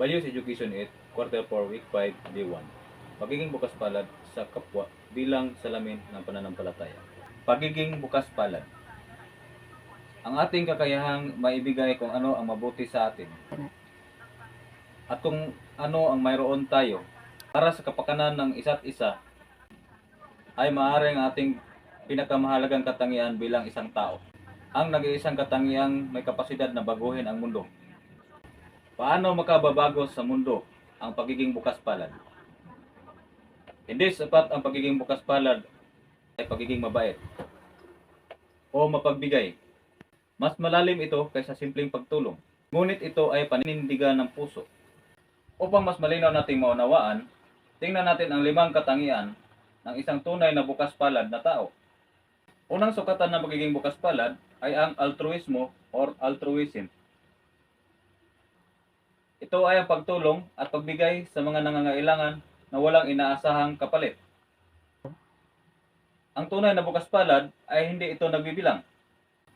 Values Education 8, Quarter 4, Week 5, Day 1. Pagiging bukas palad sa kapwa bilang salamin ng pananampalataya. Pagiging bukas palad. Ang ating kakayahang maibigay kung ano ang mabuti sa atin at kung ano ang mayroon tayo para sa kapakanan ng isa't isa ay maaaring ating pinakamahalagang katangian bilang isang tao. Ang nag-iisang katangiang may kapasidad na baguhin ang mundo. Paano makababago sa mundo ang pagiging bukas palad? Hindi sapat ang pagiging bukas palad ay pagiging mabait o mapagbigay. Mas malalim ito kaysa simpleng pagtulong. Ngunit ito ay paninindigan ng puso. Upang mas malinaw nating maunawaan, tingnan natin ang 5 katangian ng isang tunay na bukas palad na tao. Unang sukatan ng pagiging bukas palad ay ang altruismo or altruism. Ito ay ang pagtulong at pagbigay sa mga nangangailangan na walang inaasahang kapalit. Ang tunay na bukas palad ay hindi ito nagbibilang.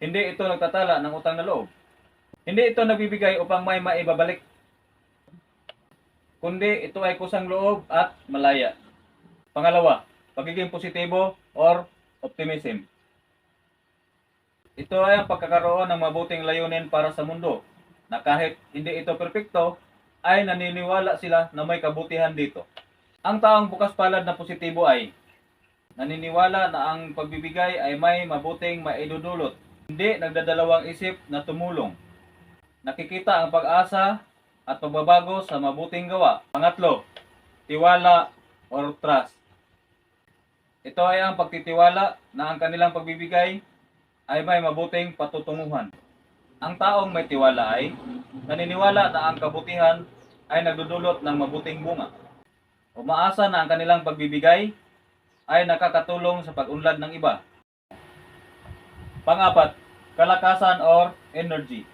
Hindi ito nagtatala ng utang na loob. Hindi ito nagbibigay upang may maibabalik. Kundi ito ay kusang loob at malaya. Pangalawa, pagiging positibo or optimism. Ito ay ang pagkakaroon ng mabuting layunin para sa mundo, na kahit hindi ito perpekto, ay naniniwala sila na may kabutihan dito. Ang taong bukas palad na positibo ay naniniwala na ang pagbibigay ay may mabuting maidudulot. Hindi nagdadalawang isip na tumulong. Nakikita ang pag-asa at pagbabago sa mabuting gawa. Pangatlo, tiwala or trust. Ito ay ang pagtitiwala na ang kanilang pagbibigay ay may mabuting patutunguhan. Ang taong may tiwala ay naniniwala na ang kabutihan ay nagdudulot ng mabuting bunga. Umaasa na ang kanilang pagbibigay ay nakakatulong sa pag-unlad ng iba. Pang-apat, kalakasan or energy.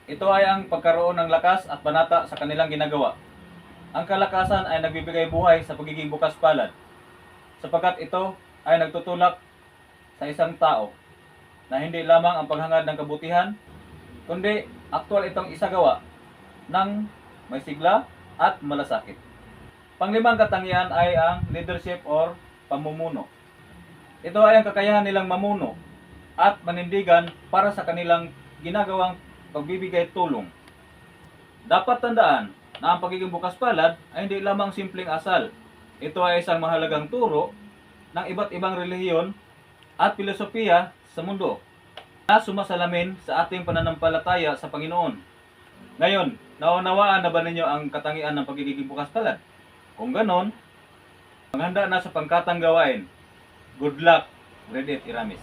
Ito ay ang pagkaroon ng lakas at panata sa kanilang ginagawa. Ang kalakasan ay nagbibigay buhay sa pagiging bukas palad, sapagkat ito ay nagtutulak sa isang tao na hindi lamang ang paghangad ng kabutihan, kundi aktwal itong isagawa ng may sigla at malasakit. Panglimang katangian ay ang leadership or pamumuno. Ito ay ang kakayahan nilang mamuno at manindigan para sa kanilang ginagawang pagbibigay tulong. Dapat tandaan na ang pagiging bukas palad ay hindi lamang simpleng asal. Ito ay isang mahalagang turo ng iba't ibang relihiyon at filosofiya sa mundo na sumasalamin sa ating pananampalataya sa Panginoon. Ngayon, naunawaan na ba ninyo ang katangian ng pagiging bukas palad? Kung ganon, maghanda na sa pangkatang gawain. Good luck, Grade 8 Iramis.